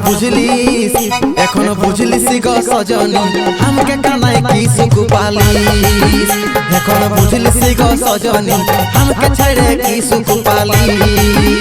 বুঝলিস এখনো বুঝলিস গো সজনী আমাকে কানায় কি সুখ পালিস এখনো বুঝলিস গো সজনী আমাকে ছেড়ে কি সুখ পালিস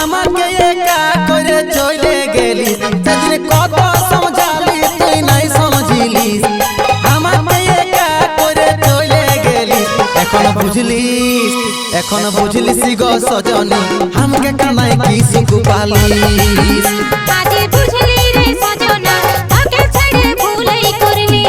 আমাকে একা করে চলে গেলিস সেদিন কত সমঝালি তুই নাই সমঝিলিস আমাকে একা করে চলে গেলিস এখন বুঝলিস গো সজনী আমাকে কানায় কি সুখ পালিস আজে বুঝলি রে সজনা তোকে ছেড়ে ভুলাই করলি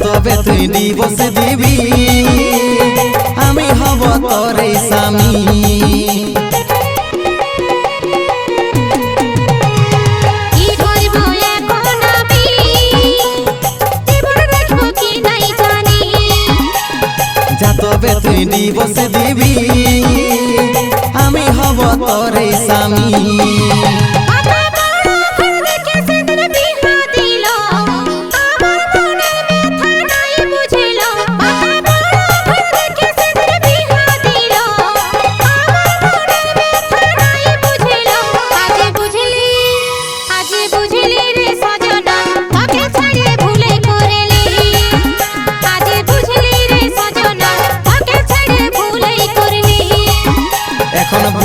তবে তুই দিবস দিবি আমি হব তোর স্বামী তবে তুই দিবস দিবি আমি হব তোর স্বামী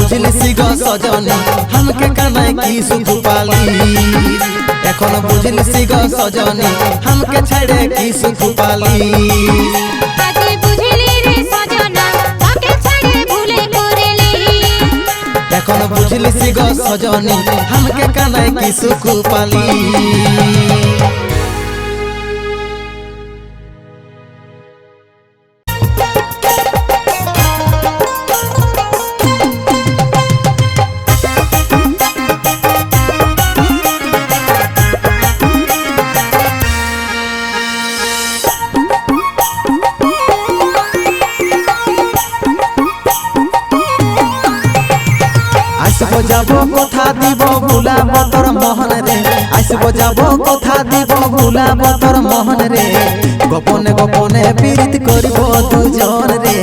বুঝলিস গো সজনী আমাকে কানায় কি সুখ পালিস এখন বুঝলিস গো সজনী আমাকে ছেড়ে কি সুখ পালিস আজে বুঝলি রে সজনা তোকে ছেড়ে ভুলে করলি এখন বুঝলিস গো সজনী আমাকে কানায় কি সুখ পালিস যাব কথা দিব ভুলাব তোর মোহন রে আসব যাব কথা দিব ভুলাব তোর মোহন রে গোপনে গোপনে পীড়িত করিব দুজন রে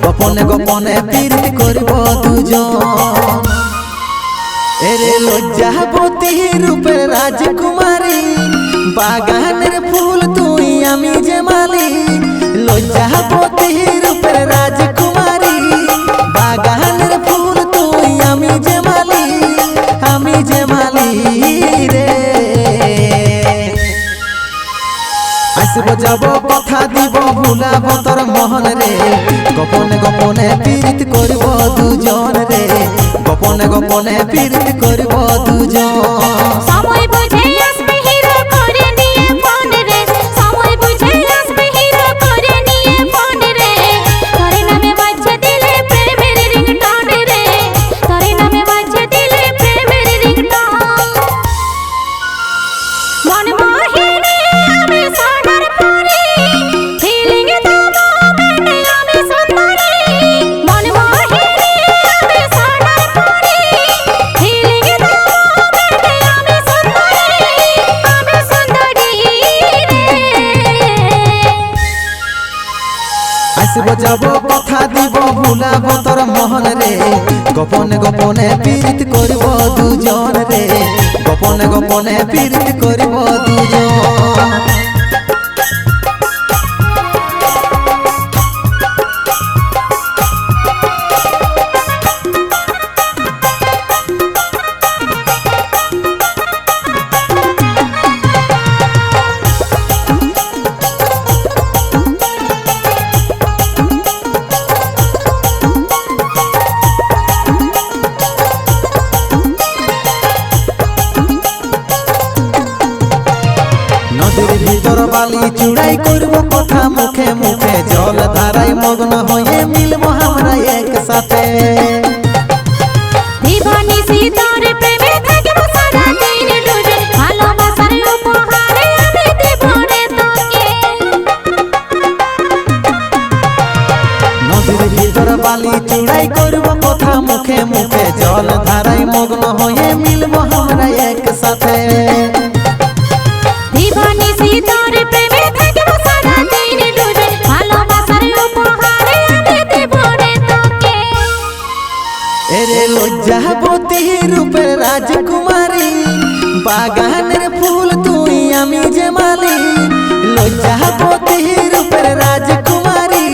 গোপনে গোপনে পীড়িত করিব দুজন এরে লজ্জাবতী রূপে রাজকুমারী বাগানের ফুল তুই আমি যে মালি লজ্জাপতি রূপের রাজকুমারী বাগানের ফুল তুই আমি যে মালি রে আসব যাব কথা দিব ভুলাব তোর মহন রে গোপনে গোপনে পীড়িত করব দুজন রে গোপনে গোপনে পীড়িত করব দুজন সময় বুঝে আসবে হিরো করে নিয়ে ফোন রে সময় বুঝে আসবে হিরো করে নিয়ে ফোন রে তোরে নামে বাজছে দিলে প্রেমের রিংটোন রে তোরে নামে বাজছে দিলে প্রেমের রিংটোন মন মোহিনী আমি সোনার পরি ফিলিং দেবো মনে আমি সুন্দরী মন মোহিনী আমি সোনার পরি ফিলিং দেবো মনে আমি সুন্দরী রে আসব যাব কথা দিব ভুলাব তোর মহন রে গোপনে গোপনে পীড়িত করব দুজন রে গোপনে গোপনে পীড়িত করব দুজন নদীর ভিতর বালি চুড়াই করব কথা মুখে মুখে জল ধারায় মগ্ন হয়ে মিলব আমরা একসাথে দিবানি সীতার প্রেমে থাকবো সারা দিন ডুবে ভালোবাসার উপহারে আমি দেব রে তোকে নদীর ভিতর বালি চুড়াই করব কথা মুখে মুখে জল ধারায় মগ্ন হয়ে মিলব আমরা একসাথে দিবানি সীতার প্রেমে থাকবো সারা দিন ডুবে ভালোবাসার উপহারে আমি দেব রে তোকে এরে লজ্জাপতি রূপের রাজকুমারী বাগানের ফুল তুই আমি যে মালি লজ্জাপতি রূপের রাজকুমারী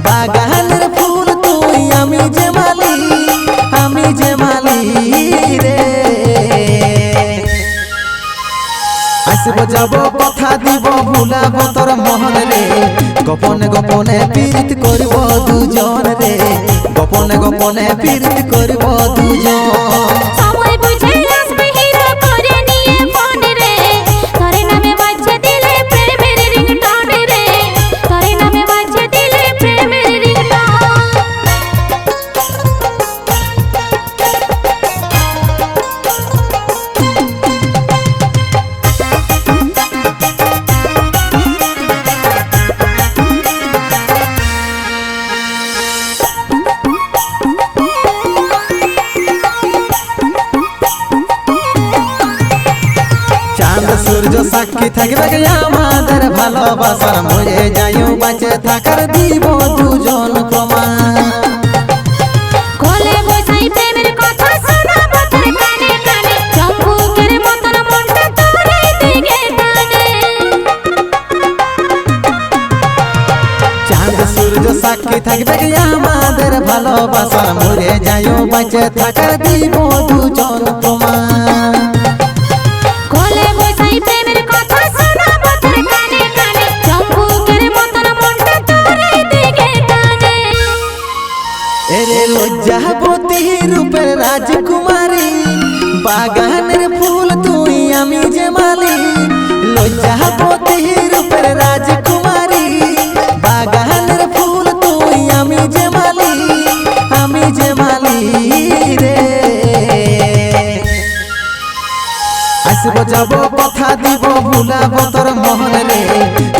বাগানের ফুল তুই আমি যে মালি রে আসব যাব কথা দিব ভুলাব তোর মহন রে গোপনে গোপনে পীড়িত করব দুজন রে গোপনে গোপনে পীড়িত করব দুজন সময় বুঝে আসবে হিরো করে নিয়ে ফোন রে তোরে নামে বাজছে দিলে প্রেমের রিংটোন রে তোরে নামে বাজছে দিলে প্রেমের রিংটোন চাঁদ সূর্য সাক্ষী থাকবে গে আমাদের ভালোবাসার মরে যাইও বাঁচে থাকার দিব দুজন প্রমাণ কোলে বসাই প্রেমের কথা শোনাবো তোর কানে কানে চম্বুকের মতন মনটা তোরে দিকে টানে চাঁদ সূর্য সাক্ষী থাকবে গে আমাদের ভালোবাসার মরে যাইও বাঁচে থাকার দিব দুজন প্রমাণ কোলে বসাই প্রেমের কথা শোনাবো তোর কানে কানে চম্বুকের মতন মনটা তোরে দিকে টানে এরে লজ্জাপতি রূপের রাজকুমারী বাগানের ফুল তুই আমি যে মালি লজ্জাপতি রূপের রাজকুমারী বাগানের ফুল তুই আমি যে মালি রে আসব যাব কথা দিব ভুলাব তোর মহন রে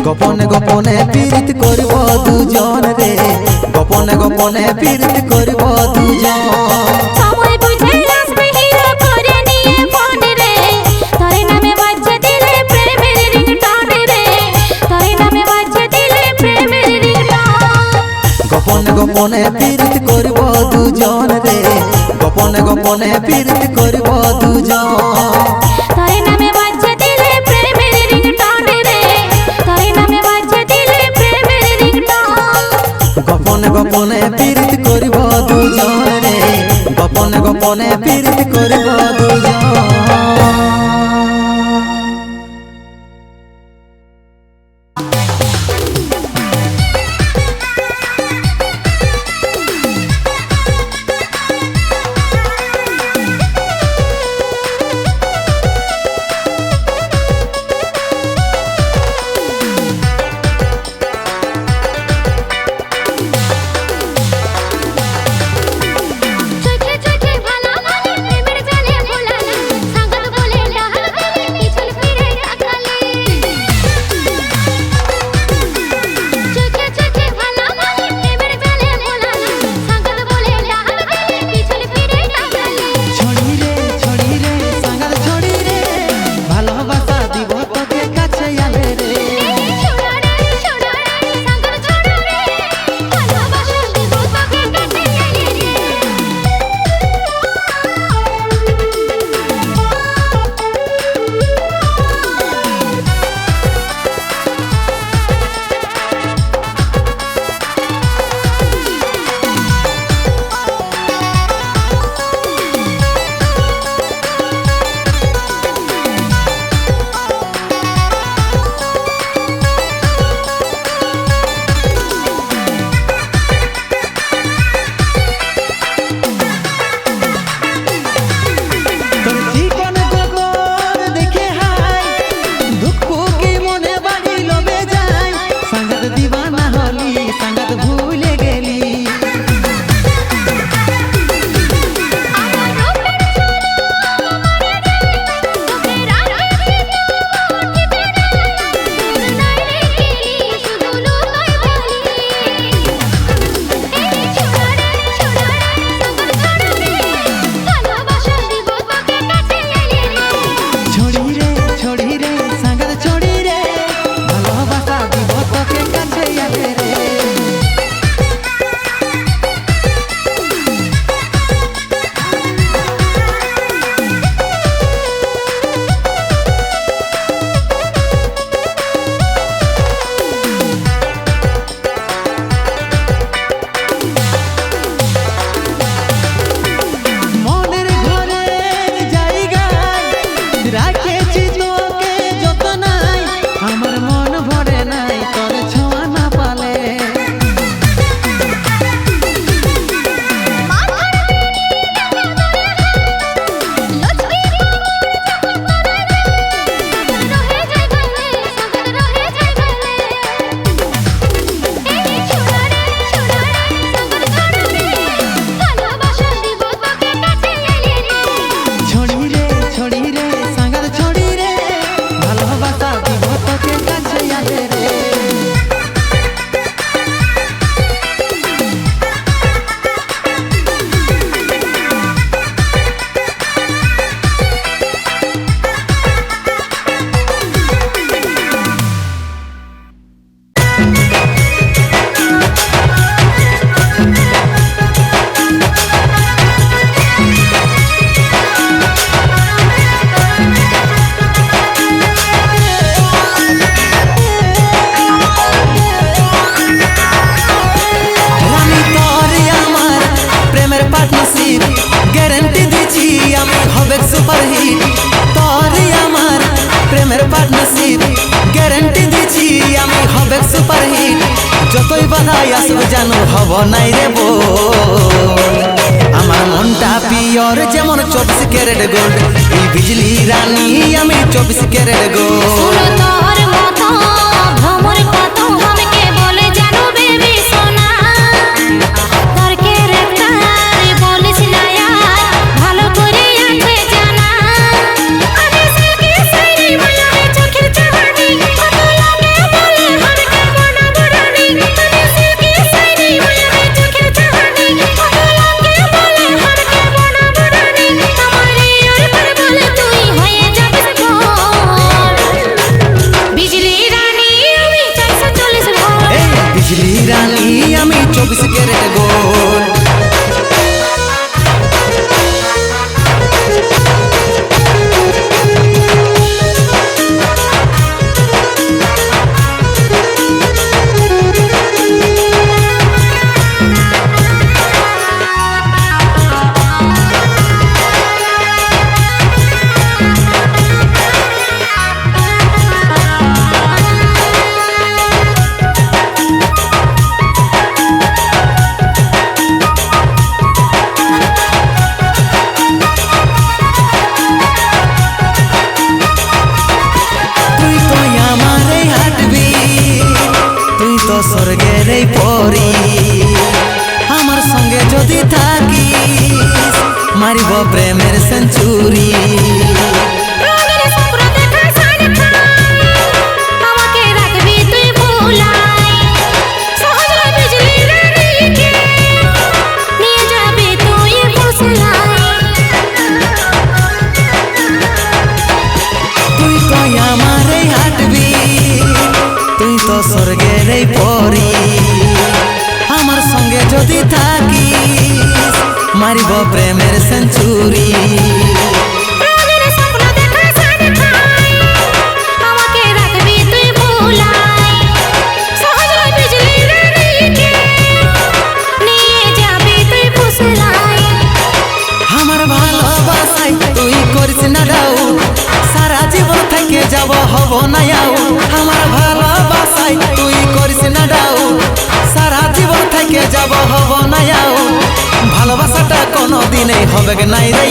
গোপনে গোপনে পীড়িত করব দুজন রে গোপনে গোপনে পীড়িত করব দুজন সময় বুঝে আসবে হিরো করে নিয়ে ফোন রে তোরে নামে বাজছে দিলে প্রেমের রিংটোন রে তোরে নামে বাজছে দিলে প্রেমের রিংটোন গোপনে গোপনে পীড়িত করব দুজন রে গোপনে গোপনে পীড়িত করব দুজন তোরে নামে বাজছে দিলে প্রেমের রিংটোন কোথায় আসবো জানো হব নাই রে বল আমার মনটা পিওর যেমন 24 ক্যারেট গোল্ড এই বিজলি রানী আমি 24 ক্যারেট গোল্ড सुनो तोहर मतो भमर कत हमके बोले जानो बेबी सोना तोर के रेक्टार बोलिस ना यार ভালো করে আছে জানা আমি সিল্কি সাইরি মায়াবী চোখের চাহনি কত লাগে বলে हमके বনা বনানি আমি সিল্কি সাইরি মায়াবী চোখের চাহনি কত লাগে বলে हमके বনা বনানি আমারে ওর পর বলে তুই হয়ে যাবি গোল बिजली रानी আমি 440 ভোল্ট এই বিজলি রানী আমি 24 ক্যারেট গোল্ড তুই তো আমারে হাঁটবি তুই তো স্বর্গের এই পরি আমার সঙ্গে যদি থাকিস মারিব প্রেমের সেঞ্চুরি রঙের স্বপ্ন দেখা সাড়ে আমাকে রাখবি তুই ভুলাই সহজ বিজলি রানীকে নিয়ে যাবি তুই ফুসলাই তুই তো আমারে হাঁটবি তুই তো স্বর্গের এই পরি আমার সঙ্গে যদি থাকিস মারিব প্রেমের সেঞ্চুরি রঙের স্বপ্ন দেখা সাড়ে আমাকে রাখবি তুই ভুলাই সহজ বিজলি রানীকে নিয়ে যাবি তুই ফুসলাই আমার ভালোবাসাই তুই করিস না ডাউট সারা জীবন থেকে যাব হব না আউট আমার ভালোবাসাই তুই করিস না ডাউট সারা জীবন থেকে যাব হব না আউট ভালোবাসাটা কোনো দিনেই হবে নাই রে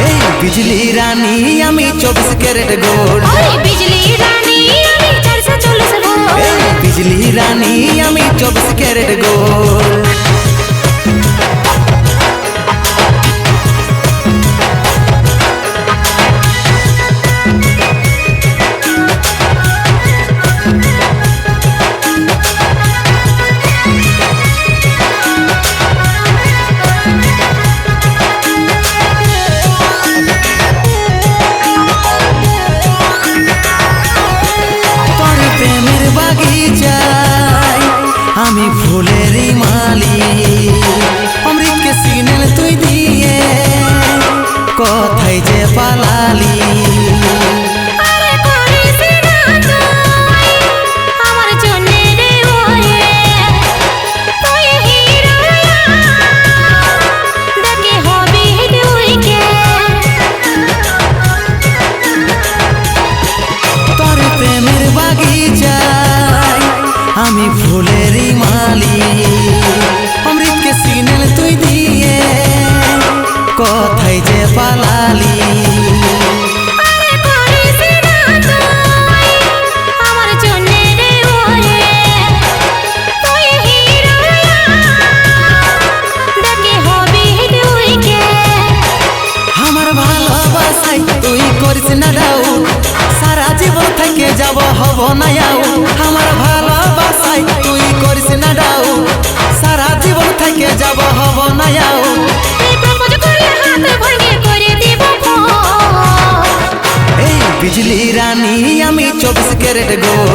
এই বিজলি রানী আমি 24 ক্যারেট গোল্ড ওই বিজলি রানী আমি 440 ভোল্ট এই বিজলি রানী আমি 24 ক্যারেট গোল্ড তোর প্রেমের বাগিচায় আমি ফুলেরই মালি অমৃতকে সিগন্যাল তুই দিয়ে কোথায় যে পালালি আরে করিস না তুই আমার জন্য রে ওরে তুই হিরো দেখে হবি তুইকে তোর প্রেমের বাগিচায় আমি ফুলেরই মালি অমৃতকে সিগন্যাল তুই দিয়ে কোথায় যে পালালি আরে করিস না তুই আমার জন্য রে ওরে তুই হিরো দেখে হবি তুইকে আমার ভালোবাসাই তুই করিস না ডাউট সারা জীবন থেকে যাব হব না আউট আমার ভালোবাসাই তুই করিস না ডাউট সারা জীবন থেকে যাব হব না আউট এই প্রপোজ করলে হাত ভাঙে করে দিব ফোন এই বিজলি রানী আমি 24 ক্যারেট গোল্ড